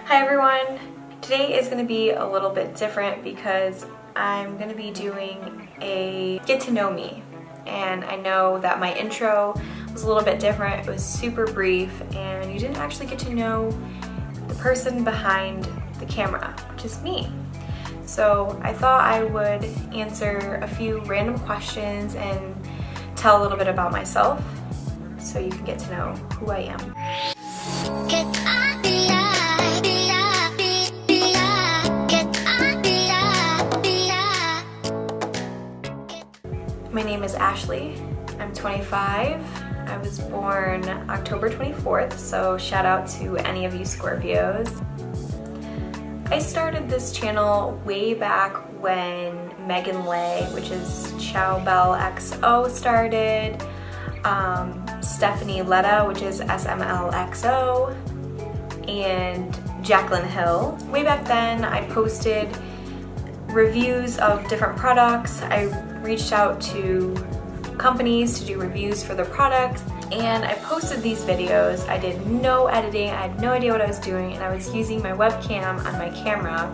Hi everyone! Today is going to be a little bit different because I'm going to be doing a get to know me. And I know that my intro was a little bit different. It was super brief and you didn't actually get to know the person behind the camera, which is me. So I thought I would answer a few random questions and tell a little bit about myself so you can get to know who I am. My name is Ashley. I'm 25. I was born October 24th, so shout out to any of you Scorpios. I started this channel way back when Megan Lay, which is SMLXO, started, Stephanie Letta, which is SMLXO, and Jacqueline Hill. Way back then, I posted reviews of different products. I reached out to companies to do reviews for their products, and I posted these videos. I did no editing, I had no idea what I was doing, and I was using my webcam on my camera,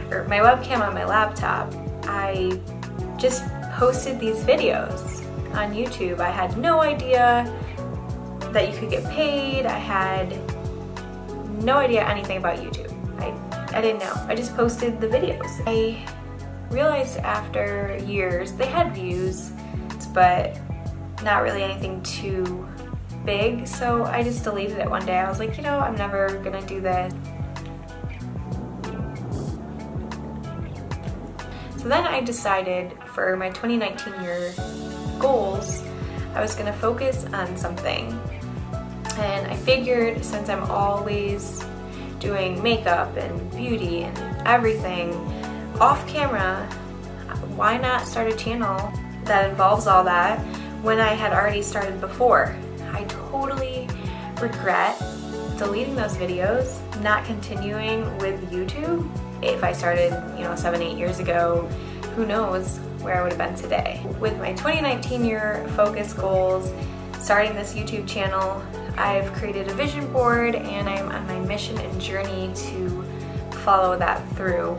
or my webcam on my laptop. I just posted these videos on YouTube. I had no idea that you could get paid. I had no idea anything about YouTube. I didn't know. I just posted the videos. I realized after years they had views, but not really anything too big, so I just deleted it one day. I was like, you know, I'm never gonna do this. So then I decided for my 2019 year goals, I was gonna focus on something. And I figured since I'm always doing makeup and beauty and everything off camera, why not start a channel that involves all that when I had already started before? I totally regret deleting those videos, not continuing with YouTube. If I started, 7-8 years ago, who knows where I would have been today. With my 2019 year focus goals, starting this YouTube channel, I've created a vision board and I'm on my mission and journey to follow that through.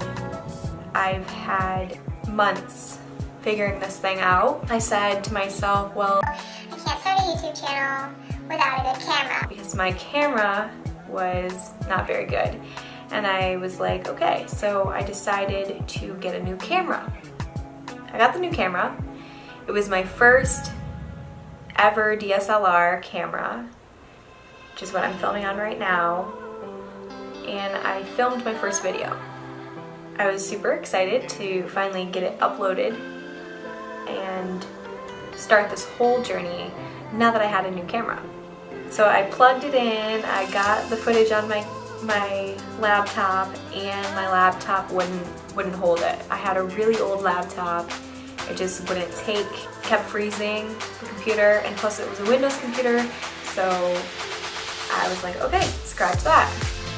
I've had months figuring this thing out. I said to myself, well, I can't start a YouTube channel without a good camera. Because my camera was not very good. And I was like, okay, so I decided to get a new camera. I got the new camera. It was my first ever DSLR camera, which is what I'm filming on right now. And I filmed my first video. I was super excited to finally get it uploaded and start this whole journey now that I had a new camera. So I plugged it in, I got the footage on my laptop, and my laptop wouldn't hold it. I had a really old laptop. It just wouldn't take, kept freezing the computer, and plus it was a Windows computer, so I was like, okay, scratch that.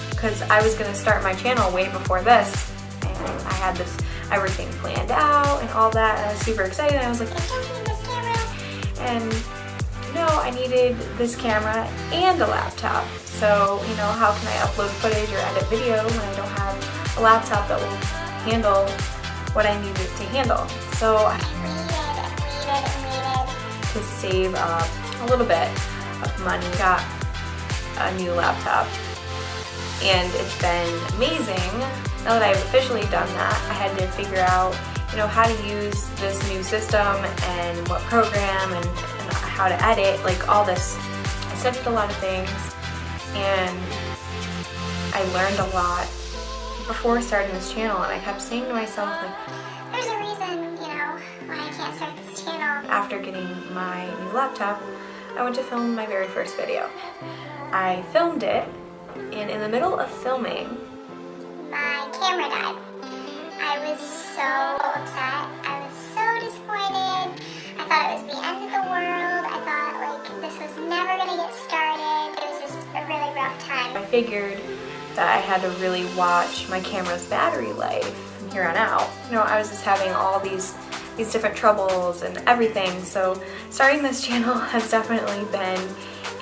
Because I was gonna start my channel way before this, and I had this everything planned out and all that, and I was super excited. I was like, I just need this camera. And no, I needed this camera and a laptop. So, how can I upload footage or edit video when I don't have a laptop that will handle what I need it to handle? So I waited to save up a little bit of money, got a new laptop, and it's been amazing. Now that I've officially done that, I had to figure out, how to use this new system and what program and how to edit, like all this. I studied a lot of things and I learned a lot before starting this channel, and I kept saying to myself, like, there's a reason, why I can't start this channel. After getting my new laptop, I went to film my very first video. I filmed it, and in the middle of filming, my camera died. I was so upset. I was so disappointed. I thought it was the end of the world. I thought, this was never gonna get started. It was just a really rough time. I figured that I had to really watch my camera's battery life from here on out. I was just having all these different troubles and everything. So starting this channel has definitely been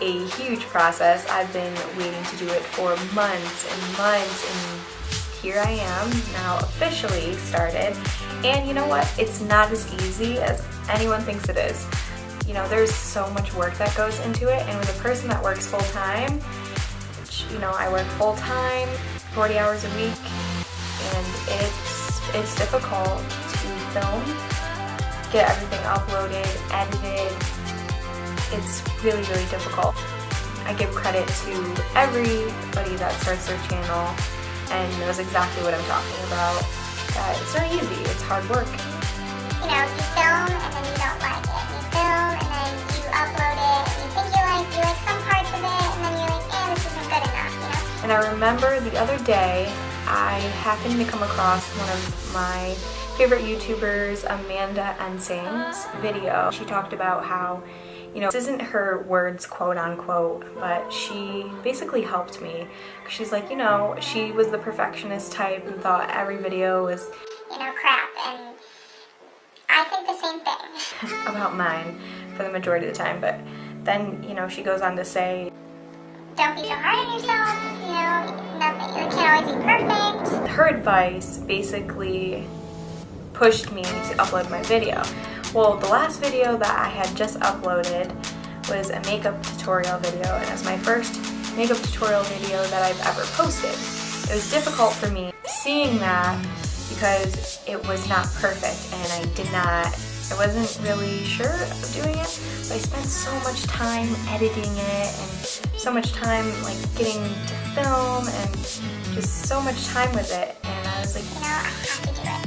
a huge process. I've been waiting to do it for months and months, and here I am now officially started. And you know what? It's not as easy as anyone thinks it is. You know, there's so much work that goes into it, and with a person that works full-time, which, you know, I work full-time, 40 hours a week, and it's difficult to film, get everything uploaded, edited. It's really, really difficult. I give credit to everybody that starts their channel and knows exactly what I'm talking about. It's not easy, it's hard work. You know, you film and then you don't like it. You film and then you upload it and you think you like some parts of it, and then you're like, this isn't good enough, you know? And I remember the other day, I happened to come across one of my favorite YouTubers, Amanda Ensing's video. She talked about how, you know, this isn't her words, quote unquote, but she basically helped me. She's like, you know, she was the perfectionist type and thought every video was, you know, crap, and I think the same thing about mine for the majority of the time. But then, you know, she goes on to say, don't be so hard on yourself, you know, nothing, you can't always be perfect. Her advice basically pushed me to upload my video. Well, the last video that I had just uploaded was a makeup tutorial video, and it was my first makeup tutorial video that I've ever posted. It was difficult for me seeing that because it was not perfect, and I wasn't really sure of doing it, but I spent so much time editing it and so much time like getting to film and just so much time with it, and I was like, you know, I have to do it.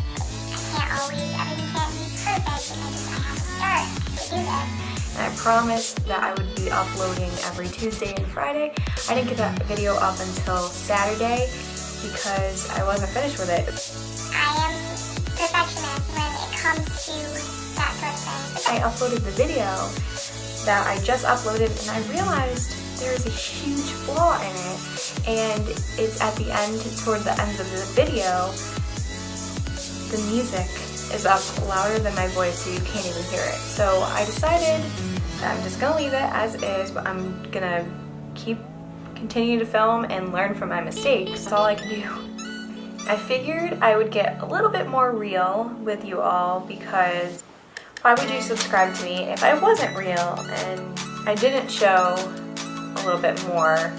Everything can't be perfect, and I have to start to do this. And I promised that I would be uploading every Tuesday and Friday. I didn't get that video up until Saturday because I wasn't finished with it. I am perfectionist when it comes to that sort of thing. I uploaded the video that I just uploaded, and I realized there's a huge flaw in it, and it's at the end, toward the end of the video, the music is up louder than my voice, so you can't even hear it. So I decided that I'm just gonna leave it as is, but I'm gonna continue to film and learn from my mistakes. That's all I can do. I figured I would get a little bit more real with you all, because why would you subscribe to me if I wasn't real and I didn't show a little bit more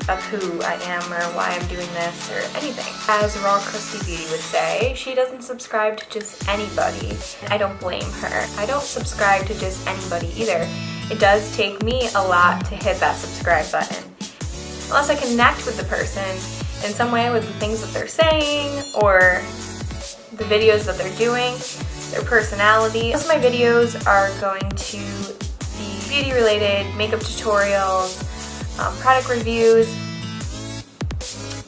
of who I am or why I'm doing this or anything? As Raw Christy Beauty would say, she doesn't subscribe to just anybody. I don't blame her. I don't subscribe to just anybody either. It does take me a lot to hit that subscribe button. Unless I connect with the person in some way with the things that they're saying or the videos that they're doing, their personality. Most of my videos are going to be beauty related, makeup tutorials, product reviews,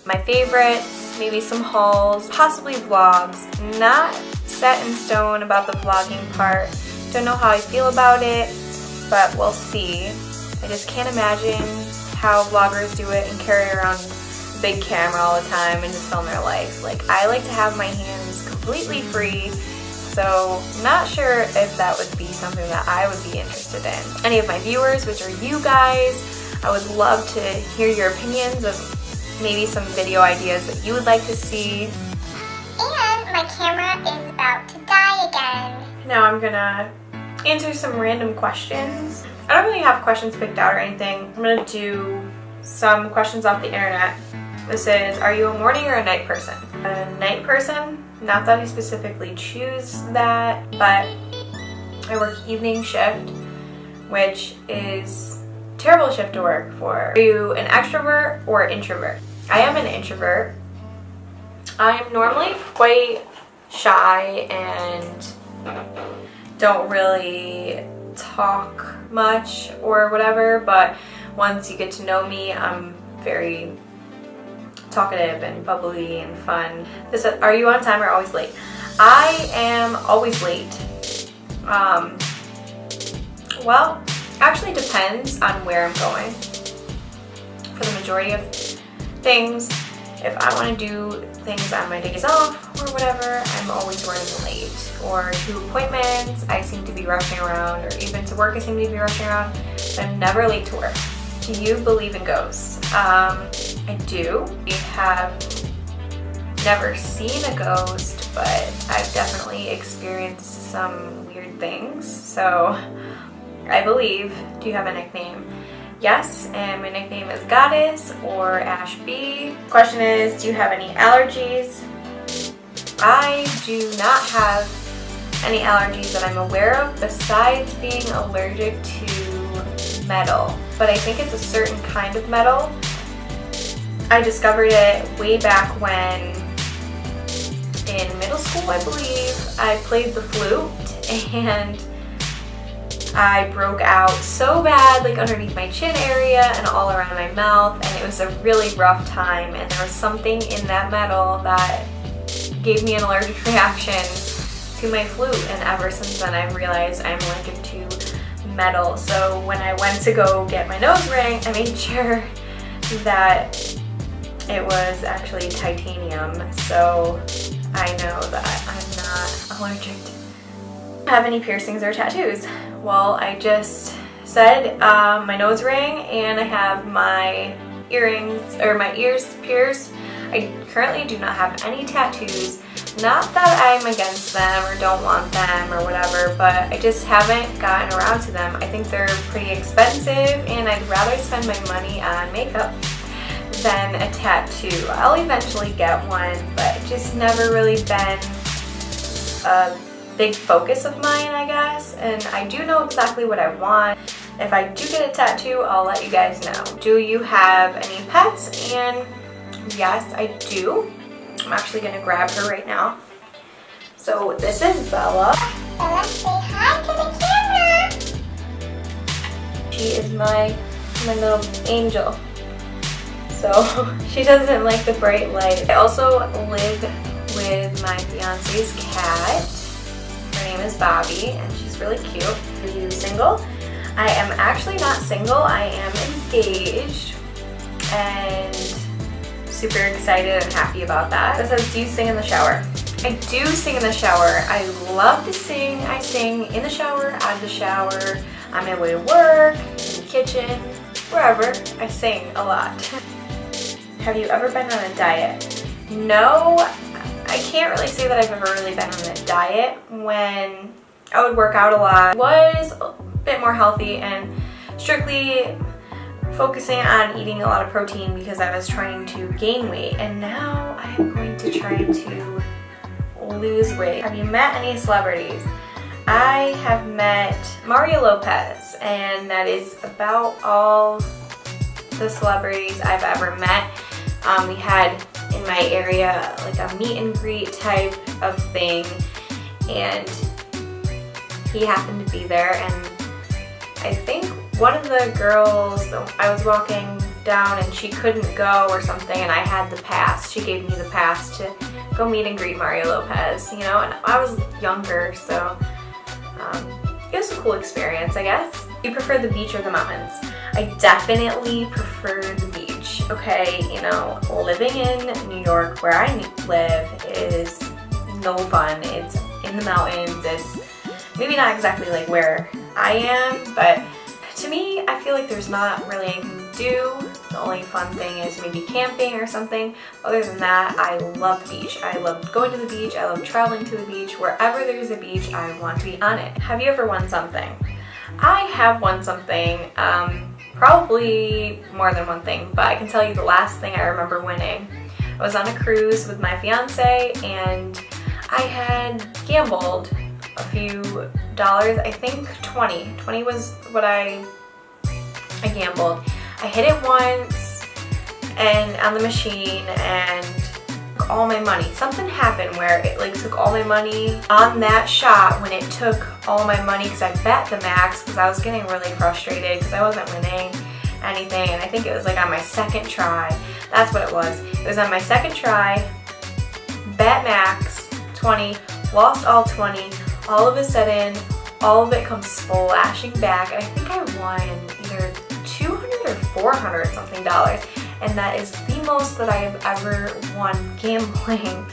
my favorites, maybe some hauls, possibly vlogs. Not set in stone about the vlogging part. Don't know how I feel about it, but we'll see. I just can't imagine how vloggers do it and carry around a big camera all the time and just film their life. Like, I like to have my hands completely free, so not sure if that would be something that I would be interested in. Any of my viewers, which are you guys, I would love to hear your opinions of maybe some video ideas that you would like to see. And my camera is about to die again. Now I'm gonna answer some random questions. I don't really have questions picked out or anything. I'm gonna do some questions off the internet. This is, are you a morning or a night person? A night person? Not that I specifically choose that, but I work evening shift, which is terrible shift to work for. Are you an extrovert or introvert? I am an introvert. I'm normally quite shy and don't really talk much or whatever, but once you get to know me, I'm very talkative and bubbly and fun. This is, are you on time or always late? I am always late. Well, actually depends on where I'm going. For the majority of things, if I want to do things on my days off or whatever, I'm always running late. Or to appointments, I seem to be rushing around, or even to work, I seem to be rushing around, but I'm never late to work. Do you believe in ghosts? I do. We have never seen a ghost, but I've definitely experienced some weird things. So I believe. Do you have a nickname? Yes, and my nickname is Goddess or Ashbee. Question is, do you have any allergies? I do not have any allergies that I'm aware of besides being allergic to metal. But I think it's a certain kind of metal. I discovered it way back when in middle school, I believe. I played the flute and I broke out so bad, like underneath my chin area and all around my mouth, and it was a really rough time, and there was something in that metal that gave me an allergic reaction to my flute, and ever since then I realized I'm allergic to metal. So when I went to go get my nose ring, I made sure that it was actually titanium, so I know that I'm not allergic to. Have any piercings or tattoos? Well, I just said my nose ring, and I have my earrings or my ears pierced. I currently do not have any tattoos. Not that I'm against them or don't want them or whatever, but I just haven't gotten around to them. I think they're pretty expensive, and I'd rather spend my money on makeup than a tattoo. I'll eventually get one, but it's just never really been a big focus of mine, I guess, and I do know exactly what I want. If I do get a tattoo, I'll let you guys know. Do you have any pets? And yes, I do. I'm actually gonna grab her right now. So this is Bella. Bella, say hi to the camera. She is my little angel. So she doesn't like the bright light. I also live with my fiance's cat. Her name is Bobby, and she's really cute. Are you single? I am actually not single. I am engaged, and super excited and happy about that. It says, do you sing in the shower? I do sing in the shower. I love to sing. I sing in the shower, out of the shower, on my way to work, in the kitchen, wherever. I sing a lot. Have you ever been on a diet? No, I can't really say that I've ever really been on a diet. When I would work out a lot, I was a bit more healthy and strictly focusing on eating a lot of protein because I was trying to gain weight, and now I am going to try to lose weight. Have you met any celebrities? I have met Mario Lopez, and that is about all the celebrities I've ever met. We had in my area like a meet and greet type of thing, and he happened to be there, and I think one of the girls, I was walking down and she couldn't go or something, and I had the pass. She gave me the pass to go meet and greet Mario Lopez, you know, and I was younger, so it was a cool experience, I guess. Do you prefer the beach or the mountains? I definitely prefer the beach, okay? You know, living in New York, where I live, is no fun. It's in the mountains. It's maybe not exactly like where I am, but to me, I feel like there's not really anything to do. The only fun thing is maybe camping or something. Other than that, I love the beach. I love going to the beach. I love traveling to the beach. Wherever there's a beach, I want to be on it. Have you ever won something? I have won something, probably more than one thing, but I can tell you the last thing I remember winning. I was on a cruise with my fiance, and I had gambled a few dollars. I think 20 was what I gambled. I hit it once and on the machine and took all my money. Something happened where it like took all my money on that shot when it took all my money because I bet the max because I was getting really frustrated because I wasn't winning anything, and I think it was like on my second try. That's what it was. It was on my second try, bet max 20, lost all 20. All of a sudden, all of it comes splashing back, and I think I won either $200 or $400 something dollars, and that is the most that I have ever won gambling,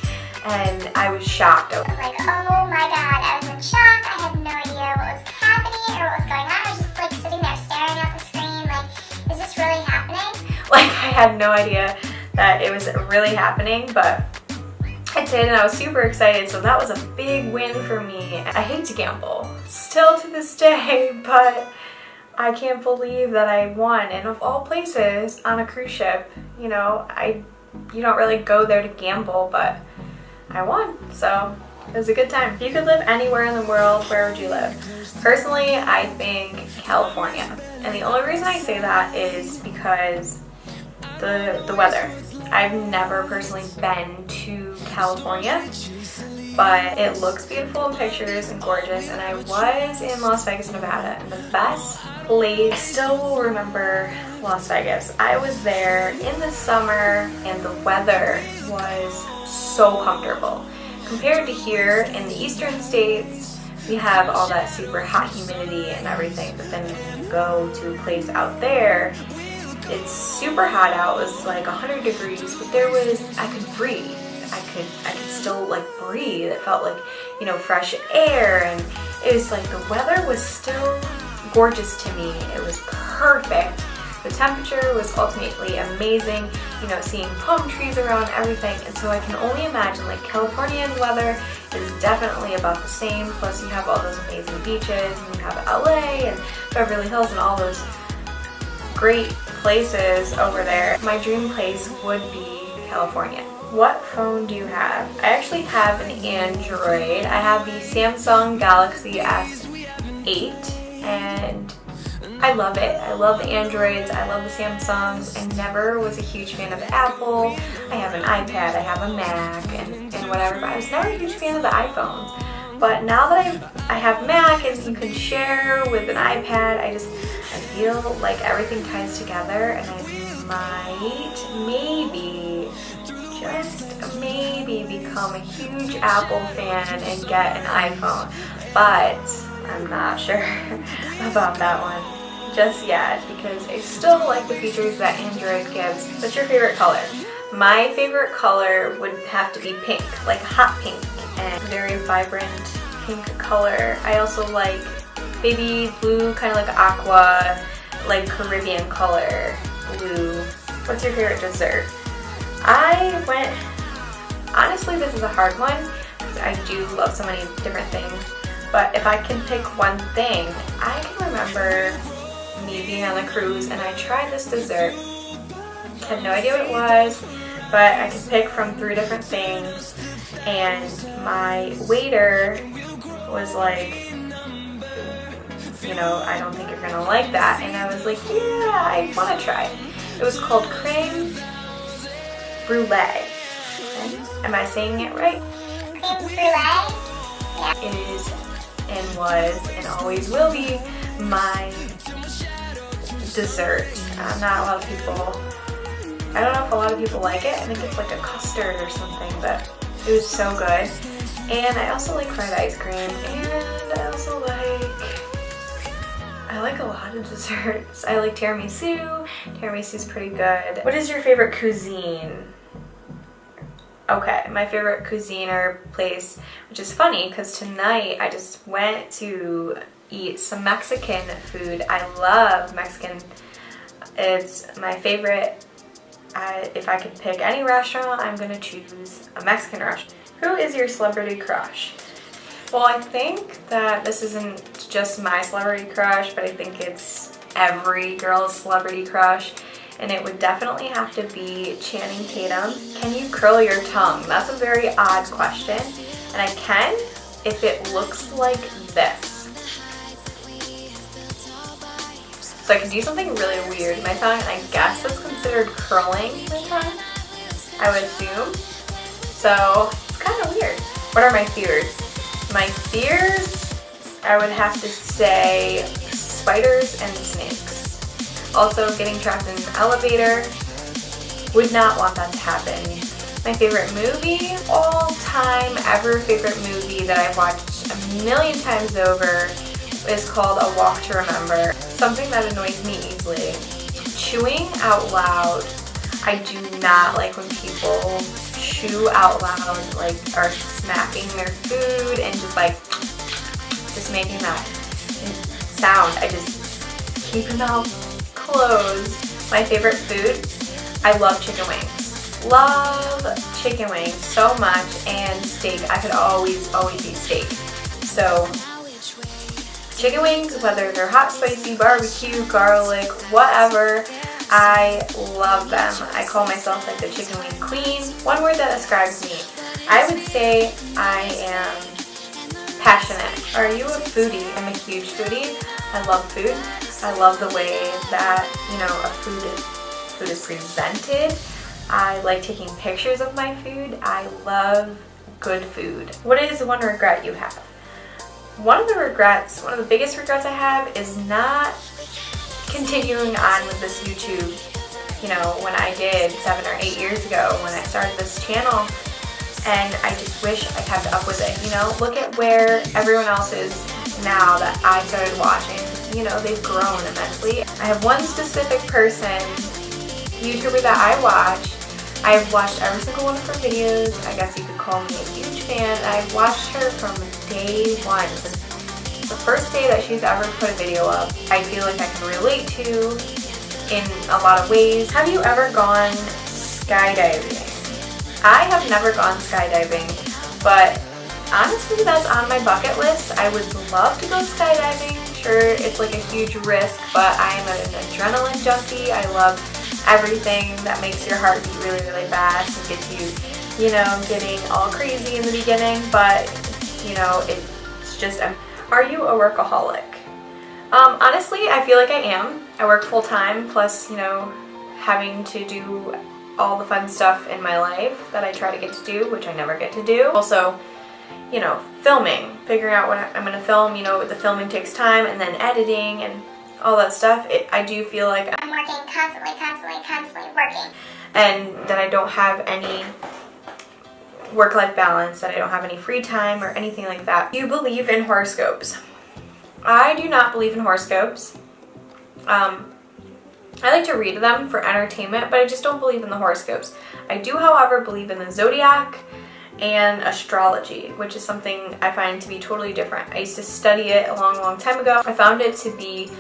and I was shocked. I was like, oh my god, I was in shock. I had no idea what was happening or what was going on. I was just like sitting there staring at the screen like, is this really had no idea that it was really happening, but I did, and I was super excited, so that was a big win for me. I hate to gamble, still to this day, but I can't believe that I won. And of all places, on a cruise ship, you know, you don't really go there to gamble, but I won, so it was a good time. If you could live anywhere in the world, where would you live? Personally, I think California. And the only reason I say that is because the weather. I've never personally been to California, but it looks beautiful in pictures and gorgeous, and I was in Las Vegas, Nevada, and the best place, I still will remember Las Vegas. I was there in the summer and the weather was so comfortable. Compared to here in the eastern states, we have all that super hot humidity and everything, but then when you go to a place out there, it's super hot out. It was like 100 degrees, but I could breathe. I could still like breathe. It felt like, you know, fresh air, and it was like the weather was still gorgeous to me. It was perfect. The temperature was ultimately amazing, you know, seeing palm trees around everything, and so I can only imagine like Californian weather is definitely about the same, plus you have all those amazing beaches, and you have LA and Beverly Hills and all those great places over there. My dream place would be California. What phone do you have? I actually have an Android. I have the Samsung Galaxy S8, and I love it. I love the Androids. I love the Samsungs. I never was a huge fan of Apple. I have an iPad, I have a Mac, and whatever, but I was never a huge fan of the iPhones. But now that I have Mac and you can share with an iPad, I feel like everything ties together, and I might, maybe, just maybe become a huge Apple fan and get an iPhone. But I'm not sure about that one just yet, because I still like the features that Android gives. What's your favorite color? My favorite color would have to be pink, like hot pink, and very vibrant pink color. I also like baby blue, kind of like aqua, like Caribbean color blue. What's your favorite dessert? Honestly, this is a hard one, because I do love so many different things, but if I can pick one thing, I can remember me being on a cruise and I tried this dessert. I had no idea what it was, but I could pick from 3 different things, and my waiter was like, you know, I don't think you're gonna like that, and I was like, yeah, I want to try it. It was called creme brulee. Am I saying it right? Creme brulee? Yeah. It is and was and always will be my dessert. Not a lot of people, I don't know if a lot of people like it. I think it's like a custard or something, but it was so good. And I also like fried ice cream, and I also I like a lot of desserts. I like tiramisu. Tiramisu's pretty good. What is your favorite cuisine? Okay, my favorite cuisine or place, which is funny because tonight I just went to eat some Mexican food. I love Mexican. It's my favorite. If I could pick any restaurant, I'm gonna choose a Mexican restaurant. Who is your celebrity crush? Well, I think that this isn't just my celebrity crush, but I think it's every girl's celebrity crush. And it would definitely have to be Channing Tatum. Can you curl your tongue? That's a very odd question. And I can if it looks like this. So I can do something really weird with my tongue, and I guess that's considered curling my tongue, I would assume. So it's kind of weird. What are my fears? My fears, I would have to say spiders and snakes. Also, getting trapped in an elevator, would not want that to happen. My favorite movie, all time ever favorite movie that I've watched a million times over is called A Walk to Remember. Something that annoys me easily. Chewing out loud. I do not like when people chew out loud, like are smacking their food and just making that sound. I just keep your mouth closed. My favorite food, I love chicken wings. Love chicken wings so much, and steak. I could always eat steak. So chicken wings, whether they're hot, spicy, barbecue, garlic, whatever, I love them. I call myself like the chicken wing queen. One word that describes me, I would say I am passionate. Are you a foodie? I'm a huge foodie. I love food. I love the way that, you know, a food is presented. I like taking pictures of my food. I love good food. What is one regret you have? One of the biggest regrets I have is not continuing on with this YouTube, you know, when I did 7 or 8 years ago when I started this channel, and I just wish I kept up with it. You know, look at where everyone else is now that I started watching. You know, they've grown immensely. I have one specific person, YouTuber, that I watch. I've watched every single one of her videos. I guess you could call me a huge fan. I've watched her from day one. Since the first day that she's ever put a video up, I feel like I can relate to in a lot of ways. Have you ever gone skydiving? I have never gone skydiving, but honestly, that's on my bucket list. I would love to go skydiving. Sure, it's like a huge risk, but I am an adrenaline junkie. I love everything that makes your heart beat really, really fast and gets you, you know, getting all crazy in the beginning, but, you know, it's just, are you a workaholic? Honestly, I feel like I am. I work full time, plus, you know, having to do all the fun stuff in my life that I try to get to do, which I never get to do. Also, you know, filming, figuring out what I'm going to film, you know, the filming takes time, and then editing and all that stuff. I do feel like I'm working constantly working. And that I don't have any work-life balance, that I don't have any free time or anything like that. Do you believe in horoscopes? I do not believe in horoscopes. I like to read them for entertainment, but I just don't believe in the horoscopes. I do, however, believe in the zodiac and astrology, which is something I find to be totally different. I used to study it a long time ago. I found it to be,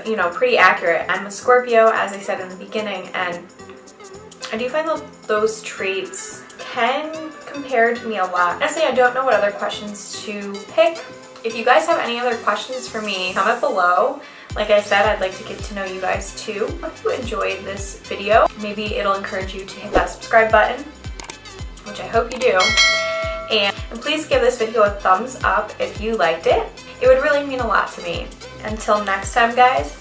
you know, pretty accurate. I'm a Scorpio, as I said in the beginning, and I do find those traits can compare to me a lot. Honestly, I don't know what other questions to pick. If you guys have any other questions for me, comment below. Like I said, I'd like to get to know you guys too. If you enjoyed this video, maybe it'll encourage you to hit that subscribe button, which I hope you do. And please give this video a thumbs up if you liked it. It would really mean a lot to me. Until next time, guys,